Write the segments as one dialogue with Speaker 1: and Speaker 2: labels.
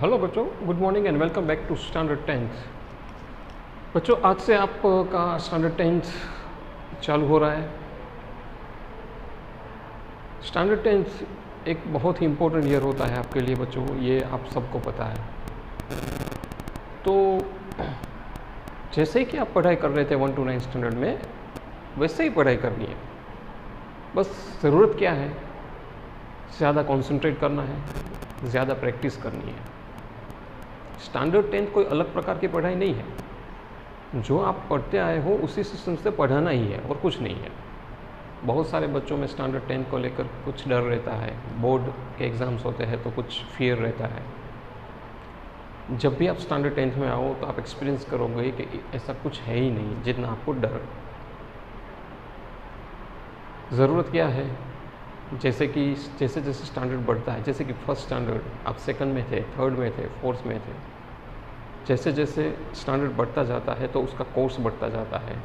Speaker 1: Hello बच्चों, good morning and welcome back to standard 10th। बच्चों, आज से आपका स्टैंडर्ड 10th चालू हो रहा है। स्टैंडर्ड 10th एक बहुत ही इम्पोर्टेंट ईयर होता है आपके लिए बच्चों, ये आप सबको पता है। तो जैसे ही कि आप पढ़ाई कर रहे थे 1 to 9 स्टैंडर्ड में, वैसे ही पढ़ाई करनी है। बस ज़रूरत क्या है, ज़्यादा कंसंट्रेट करना है, ज़्यादा प्रैक्टिस करनी है। स्टैंडर्ड 10th कोई अलग प्रकार की पढ़ाई नहीं है। जो आप पढ़ते आए हो उसी सिस्टम से पढ़ाना ही है और कुछ नहीं है। बहुत सारे बच्चों में स्टैंडर्ड 10th को लेकर कुछ डर रहता है, बोर्ड के एग्ज़ाम्स होते हैं तो कुछ फियर रहता है। जब भी आप स्टैंडर्ड 10th में आओ तो आप एक्सपीरियंस करोगे कि ऐसा कुछ है ही नहीं जितना आपको डर। ज़रूरत क्या है, जैसे जैसे स्टैंडर्ड बढ़ता है, जैसे कि फर्स्ट स्टैंडर्ड आप सेकंड में थे, थर्ड में थे, फोर्थ में थे, जैसे जैसे स्टैंडर्ड बढ़ता जाता है तो उसका कोर्स बढ़ता जाता है,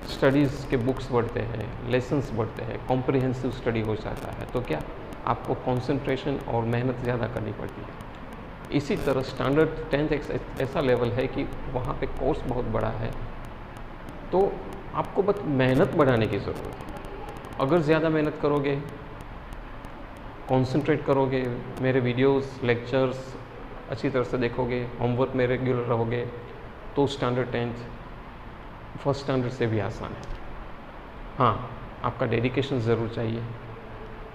Speaker 1: स्टडीज़ के बुक्स बढ़ते हैं, लेसन्स बढ़ते हैं, कॉम्प्रिहेंसिव स्टडी हो जाता है। तो क्या आपको कंसंट्रेशन और मेहनत ज़्यादा करनी पड़ती है। इसी तरह स्टैंडर्ड 10th एक ऐसा लेवल है कि वहाँ पे कोर्स बहुत बड़ा है, तो आपको बस मेहनत बढ़ाने की ज़रूरत है। अगर ज़्यादा मेहनत करोगे, कंसंट्रेट करोगे, मेरे वीडियोस, लेक्चर्स अच्छी तरह से देखोगे, होमवर्क में रेगुलर रहोगे, तो स्टैंडर्ड 10th फर्स्ट स्टैंडर्ड से भी आसान है। हाँ, आपका डेडिकेशन ज़रूर चाहिए,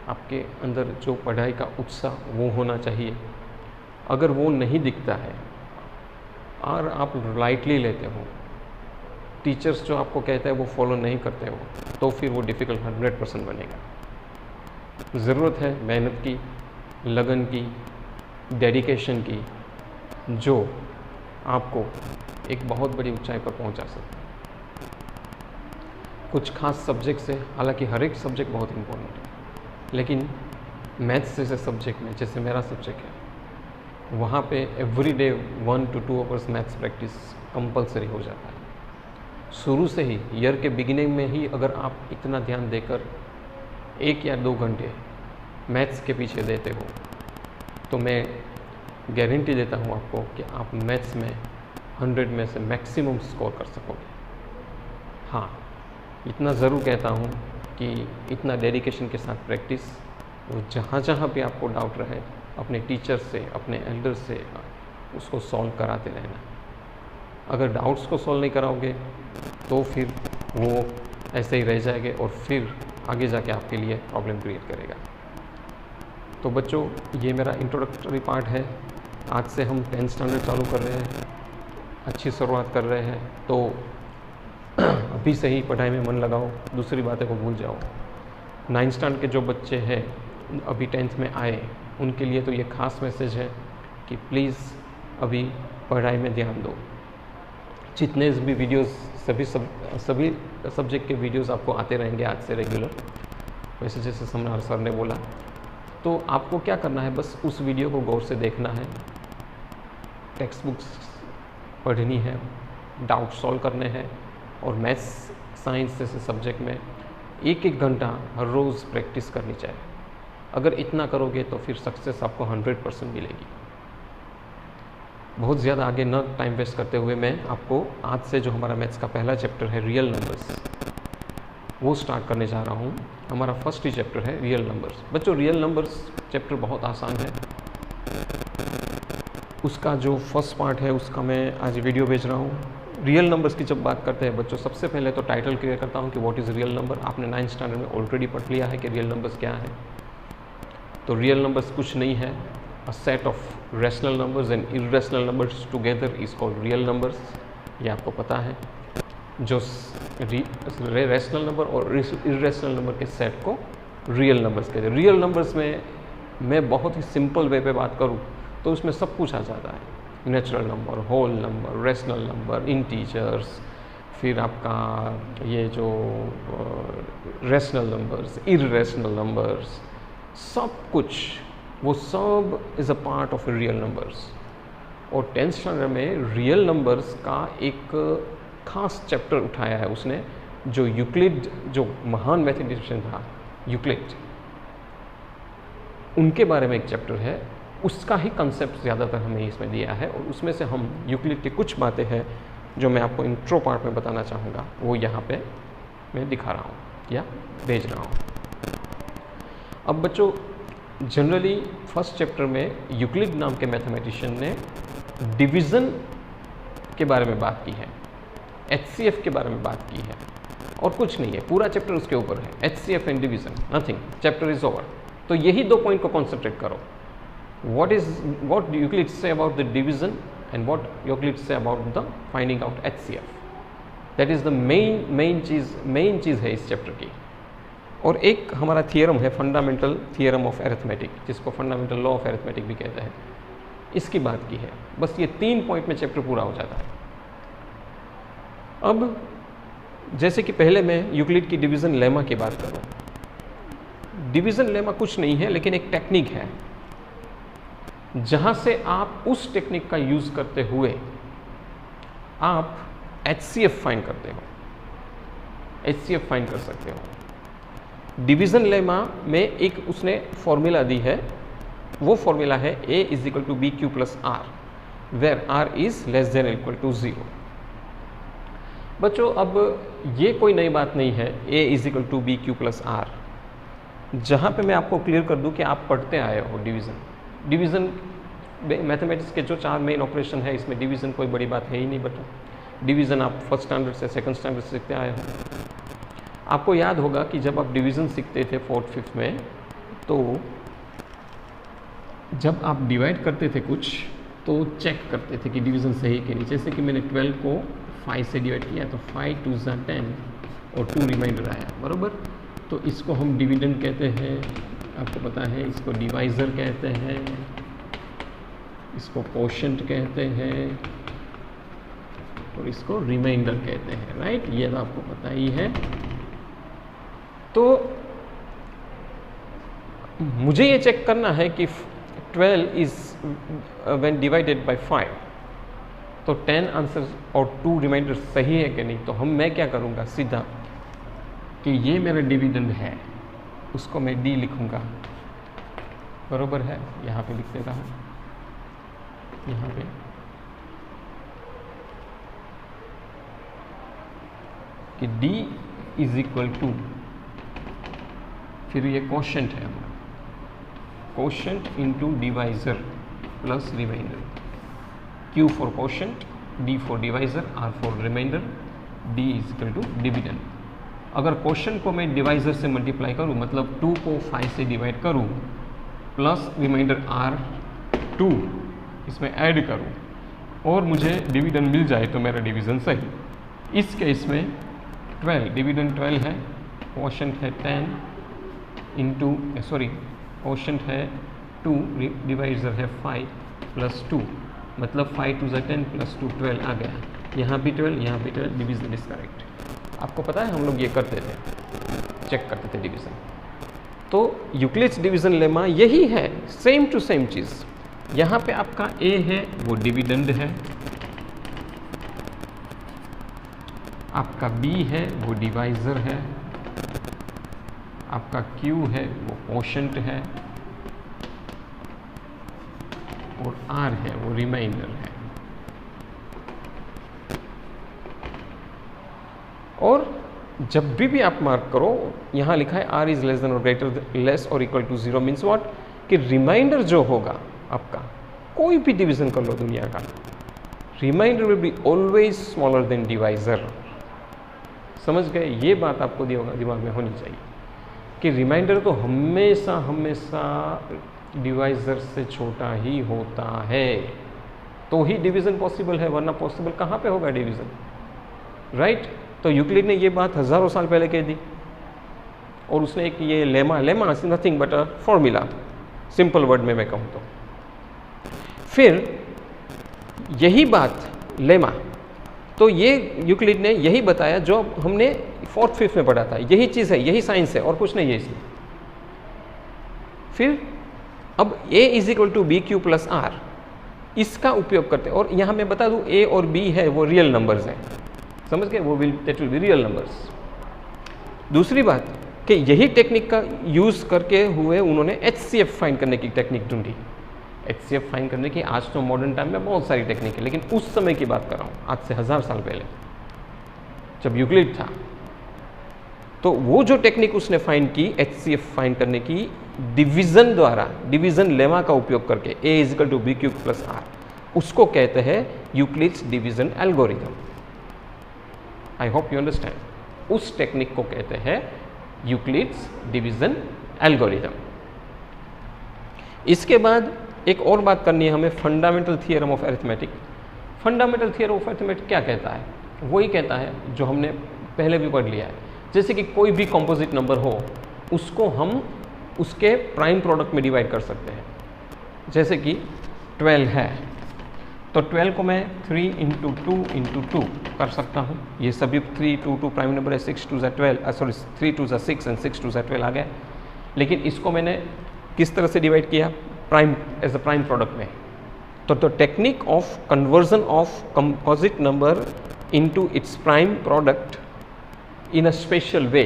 Speaker 1: आपके अंदर जो पढ़ाई का उत्साह वो होना चाहिए। अगर वो नहीं दिखता है और आप लाइटली लेते हो, टीचर्स जो आपको कहते हैं वो फॉलो नहीं करते हो, तो फिर वो डिफ़िकल्ट 100% बनेगा। ज़रूरत है मेहनत की, लगन की, डेडिकेशन की, जो आपको एक बहुत बड़ी ऊंचाई पर पहुंचा सकता है। कुछ खास सब्जेक्ट से, हालांकि हर एक सब्जेक्ट बहुत इम्पोर्टेंट है, लेकिन मैथ्स जैसे सब्जेक्ट में, जैसे मेरा सब्जेक्ट है, वहाँ पे every day 1 to 2 hours maths practice compulsory हो जाता है। शुरू से ही, ईयर के बिगिनिंग में ही अगर आप इतना ध्यान देकर 1 या 2 घंटे मैथ्स के पीछे देते हो, तो मैं गारंटी देता हूँ आपको कि आप मैथ्स में 100 में से मैक्सिमम स्कोर कर सकोगे। हाँ, इतना ज़रूर कहता हूँ कि इतना डेडिकेशन के साथ प्रैक्टिस, वो जहाँ जहाँ भी आपको डाउट रहे, अपने टीचर से, अपने एल्डर से उसको सॉल्व कराते रहना। अगर डाउट्स को सॉल्व नहीं कराओगे तो फिर वो ऐसे ही रह जाएंगे और फिर आगे जाके आपके लिए प्रॉब्लम क्रिएट करेगा। तो बच्चों, ये मेरा इंट्रोडक्टरी पार्ट है। आज से हम 10th स्टैंडर्ड चालू कर रहे हैं, अच्छी शुरुआत कर रहे हैं, तो अभी से ही पढ़ाई में मन लगाओ, दूसरी बातें को भूल जाओ। 9th स्टैंडर्ड के जो बच्चे हैं अभी 10th में आए, उनके लिए तो ये खास मैसेज है कि प्लीज़ अभी पढ़ाई में ध्यान दो। जितने भी वीडियोस, सभी सब्जेक्ट के वीडियोस आपको आते रहेंगे आज से रेगुलर, वैसे जैसे समनार सर ने बोला। तो आपको क्या करना है, बस उस वीडियो को गौर से देखना है, टेक्स्ट बुक्स पढ़नी है, डाउट सॉल्व करने हैं, और मैथ्स, साइंस जैसे सब्जेक्ट में 1-1 घंटा हर रोज़ प्रैक्टिस करनी चाहिए। अगर इतना करोगे तो फिर सक्सेस आपको 100% मिलेगी। बहुत ज़्यादा आगे न टाइम वेस्ट करते हुए मैं आपको आज से जो हमारा मैथ्स का पहला चैप्टर है रियल नंबर्स, वो स्टार्ट करने जा रहा हूँ। हमारा फर्स्ट ही चैप्टर है रियल नंबर्स। बच्चों, रियल नंबर्स चैप्टर बहुत आसान है। उसका जो फर्स्ट पार्ट है उसका मैं आज वीडियो भेज रहा हूँ। रियल नंबर्स की जब बात करते हैं बच्चों, सबसे पहले तो टाइटल क्लियर करता हूँ कि व्हाट इज़ रियल नंबर। आपने 9th स्टैंडर्ड में ऑलरेडी पढ़ लिया है कि रियल नंबर्स क्या है। तो रियल नंबर्स कुछ नहीं है, a set of rational numbers and irrational numbers together is called real numbers। ये आपको पता है। जो रैशनल नंबर और इरेशनल नंबर के सेट को रियल नंबर्स कहते हैं। रियल नंबर्स में मैं बहुत ही सिंपल वे पे बात करूँ तो उसमें सब कुछ आ जाता है। Natural number, whole number, rational number, integers, फिर आपका ये जो रैशनल नंबर्स, इरेशनल नंबर्स, सब कुछ, वो सब is a part of real numbers. और 10th स्टैंडर्ड में रियल नंबर्स का एक खास चैप्टर उठाया है उसने, जो यूक्लिड, जो महान मैथमेटिशियन था यूक्लिड, उनके बारे में एक चैप्टर है उसका ही कंसेप्ट ज़्यादातर हमें इसमें दिया है, और उसमें से हम यूक्लिड की कुछ बातें हैं जो मैं आपको इंट्रो पार्ट में बताना चाहूँगा, वो यहाँ पे मैं दिखा रहा हूँ या भेज रहा हूँ। अब बच्चों, जनरली फर्स्ट चैप्टर में यूक्लिड नाम के मैथमेटिशियन ने डिवीज़न के बारे में बात की है, HCF के बारे में बात की है, और कुछ नहीं है, पूरा चैप्टर उसके ऊपर है, HCF and division, nothing, chapter is over. तो यही 2 पॉइंट को कॉन्सेंट्रेट करो, what Euclid say about the division and what Euclid say about the finding out HCF। That is the main चीज़ है इस चैप्टर की। और एक हमारा थियरम है, फंडामेंटल थियरम ऑफ अरिथमेटिक, जिसको फंडामेंटल लॉ ऑफ अरिथमेटिक भी कहते हैं, इसकी बात की है। बस ये 3 पॉइंट में चैप्टर पूरा हो जाता है। अब जैसे कि पहले मैं यूक्लिड की डिवीज़न लेमा की बात करूँ। डिवीज़न लेमा कुछ नहीं है, लेकिन एक टेक्निक है जहाँ से आप उस टेक्निक का यूज़ करते हुए आप HCF फाइंड करते हो, HCF फाइंड कर सकते हो। डिवीज़न लेमा में एक उसने फॉर्मूला दी है, वो फॉर्मूला है A = BQ + R, where R is <= 0। बच्चों, अब ये कोई नई बात नहीं है, A = BQ + R, जहाँ पे मैं आपको क्लियर कर दूं कि आप पढ़ते आए हो डिवीज़न मैथमेटिक्स के जो 4 मेन ऑपरेशन है, इसमें डिवीज़न कोई बड़ी बात है ही नहीं बेटा। डिवीज़न आप फर्स्ट स्टैंडर्ड से सेकंड स्टैंडर्ड से सीखते आए हो। आपको याद होगा कि जब आप डिवीज़न सीखते थे 4th 5th में, तो जब आप डिवाइड करते थे कुछ, तो चेक करते थे कि डिवीज़न सही है कि नहीं। जैसे कि मैंने 12 को 5 से डिवाइड किया, तो 5 2 = 10 और 2 रिमाइंडर आया, बराबर। तो इसको हम डिविडेंड कहते हैं, आपको पता है, इसको डिवाइज़र कहते हैं, इसको कोशेंट कहते हैं, और इसको रिमाइंडर कहते हैं, राइट। ये तो आपको पता ही है। तो मुझे ये चेक करना है कि 12 इज़ व्हेन डिवाइडेड बाय 5, तो 10 आंसर और 2 रिमाइंडर सही है कि नहीं। तो मैं क्या करूँगा, सीधा कि ये मेरा डिविडेंड है, उसको मैं D लिखूँगा, बरोबर है। यहाँ पे लिख देता हूँ, यहाँ पे कि D = फिर ये कोशेंट है हमारा, quotient × divisor plus remainder. Q for quotient, D for divisor, R for remainder, D = dividend. अगर कोशेंट को मैं डिवाइज़र से मल्टीप्लाई करूँ, मतलब 2 को 5 से डिवाइड करूँ, प्लस रिमाइंडर R2 इसमें ऐड करूँ, और मुझे डिविडेंड मिल जाए, तो मेरा डिवीज़न सही। इस केस में 12, डिविडेंड 12 है, कोशेंट है 10 कोशेंट है 2, डिवाइज़र है 5 + 2, मतलब 5 2 = 10 + 2 12 आ गया। यहाँ भी 12, यहाँ भी 12, डिवीज़न इज करेक्ट। आपको पता है हम लोग ये करते थे, चेक करते थे डिवीज़न। तो यूक्लिड्स डिवीज़न लेमा यही है, सेम टू सेम चीज़। यहाँ पे आपका A है, वो डिविडेंड है, आपका B है, वो डिवाइज़र है, आपका Q है, वो कोशेंट है, और R है, वो रिमाइंडर है। और जब भी आप मार्क करो, यहाँ लिखा है R इज़ लेस और इक्वल टू 0 मीन्स व्हाट, कि रिमाइंडर जो होगा आपका, कोई भी डिवीज़न कर लो दुनिया का, remainder will be always smaller than divisor. समझ गए? ये बात आपको दिमाग में होनी चाहिए कि रिमाइंडर तो हमेशा डिवाइज़र से छोटा ही होता है, तो ही डिवीज़न पॉसिबल है, वरना पॉसिबल कहाँ पे होगा डिवीज़न, राइट। तो यूक्लिड ने ये बात हज़ारों साल पहले कह दी, और उसने एक ये lemma nothing but a formula, simple word में मैं कहूँ तो। फिर यही बात लेमा, तो ये यूक्लिड ने यही बताया जो हमने 4th 5th में पढ़ा था, यही चीज़ है, यही साइंस है, और कुछ नहीं है इसमें। फिर अब A = BQ + R, इसका उपयोग करते हैं। और यहाँ मैं बता दूँ, A और B है वो रियल नंबर्स हैं, समझ गए, वो that will be real numbers. दूसरी बात कि यही टेक्निक का यूज़ करके हुए उन्होंने HCF फाइंड करने की टेक्निक ढूंढी। HCF फाइंड करने की आज तो मॉडर्न टाइम में बहुत सारी टेक्निक है, लेकिन उस समय की बात कर रहा हूँ, आज से 1000 साल पहले जब यूक्लिड था, तो वो जो टेक्निक उसने फाइंड की HCF फाइंड करने की डिवीजन द्वारा, डिवीजन लेमा का उपयोग करके, A = B³ + R, उसको कहते हैं Euclid's division algorithm. I hope you understand. उस टेक्निक को कहते हैं यूक्लिड्स डिवीजन एल्गोरिथम। इसके बाद एक और बात करनी है हमें, fundamental theorem of arithmetic. Fundamental theorem of arithmetic क्या कहता है? वही कहता है जो हमने पहले भी पढ़ लिया है, जैसे कि कोई भी कंपोजिट नंबर हो उसको हम उसके प्राइम प्रोडक्ट में डिवाइड कर सकते हैं। जैसे कि 12 है तो 12 को मैं 3 × 2 × 2 कर सकता हूँ। ये सभी 3, 2, 2 प्राइम नंबर है, 6, 2 = 12, सॉरी 3, 2 = 6 एंड 6, 2 = 12 आ गया। लेकिन इसको मैंने किस तरह से डिवाइड किया? Prime, as a prime product में। तो technique of conversion of composite number into its prime product in a special way.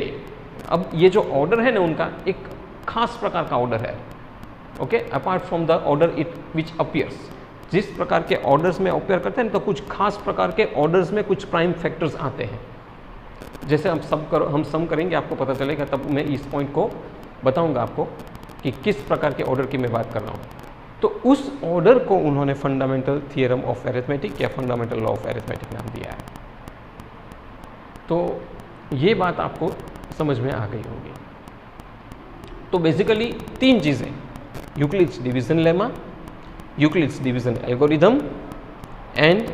Speaker 1: अब ये जो ऑर्डर है ना उनका, एक खास प्रकार का ऑर्डर है, okay, apart from the order it which appears. जिस प्रकार के ऑर्डर्स में अपीयर करते हैं तो कुछ खास प्रकार के ऑर्डर्स में कुछ प्राइम फैक्टर्स आते हैं। जैसे हम सम करेंगे आपको पता चलेगा, तब मैं इस पॉइंट को बताऊंगा आपको कि किस प्रकार के ऑर्डर की मैं बात कर रहा हूँ। तो उस ऑर्डर को उन्होंने फंडामेंटल थियरम ऑफ अरिथमेटिक या फंडामेंटल लॉ ऑफ अरिथमेटिक नाम दिया है। तो ये बात आपको समझ में आ गई होगी। तो बेसिकली 3 चीज़ें, Euclid's division lemma, Euclid's division algorithm and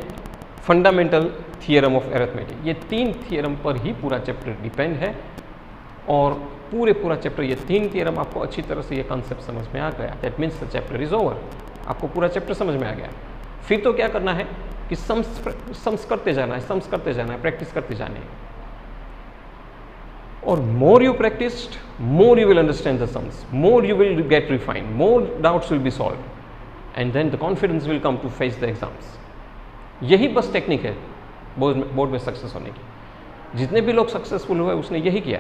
Speaker 1: fundamental theorem of arithmetic, ये 3 थियरम पर ही पूरा चैप्टर डिपेंड है। और पूरा चैप्टर, ये 3 थियरम आपको अच्छी तरह से ये कॉन्सेप्ट समझ में आ गया, that means the chapter is over. आपको पूरा चैप्टर समझ में आ गया। फिर तो क्या करना है कि सम्स करते जाना है, प्रैक्टिस करते जाने हैं। और more you practised, more you will understand the sums, more you will get refined, more doubts will be solved, and then the confidence will come to face the exams. यही बस technique है board में success होने की। जितने भी लोग successful हुए उसने यही किया।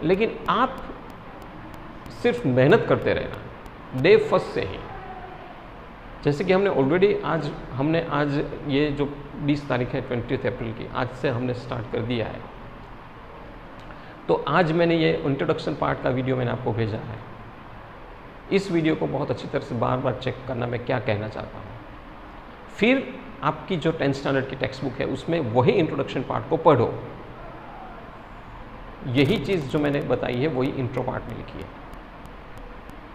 Speaker 1: लेकिन आप सिर्फ मेहनत करते रहना डे फर्स्ट से ही। जैसे कि हमने ऑलरेडी आज ये जो 20 तारीख है 20 अप्रैल की, आज से हमने स्टार्ट कर दिया है। तो आज मैंने ये इंट्रोडक्शन पार्ट का वीडियो मैंने आपको भेजा है। इस वीडियो को बहुत अच्छी तरह से बार बार चेक करना, मैं क्या कहना चाहता हूँ। फिर आपकी जो 10th स्टैंडर्ड की टेक्स्ट बुक है उसमें वही इंट्रोडक्शन पार्ट को पढ़ो। यही चीज़ जो मैंने बताई है वही इंट्रो पार्ट में लिखी है।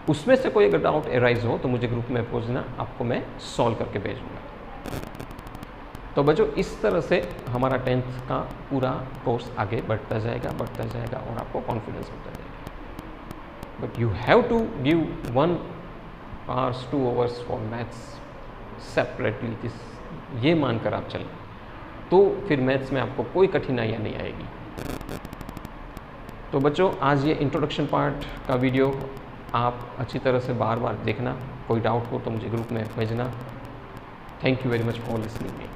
Speaker 1: उसमें से कोई अगर डाउट एराइज हो तो मुझे ग्रुप में पूछना, आपको मैं सॉल्व करके भेजूंगा। तो बच्चों, इस तरह से हमारा 10th का पूरा कोर्स आगे बढ़ता जाएगा और आपको कॉन्फिडेंस होता जाएगा। But you have to give 1 hours 2 hours for maths separately, ये मानकर आप चलें तो फिर मैथ्स में आपको कोई कठिनाइयाँ नहीं आएगी। तो बच्चों, आज ये इंट्रोडक्शन पार्ट का वीडियो आप अच्छी तरह से बार बार देखना। कोई डाउट हो तो मुझे ग्रुप में भेजना। Thank you very much for listening me.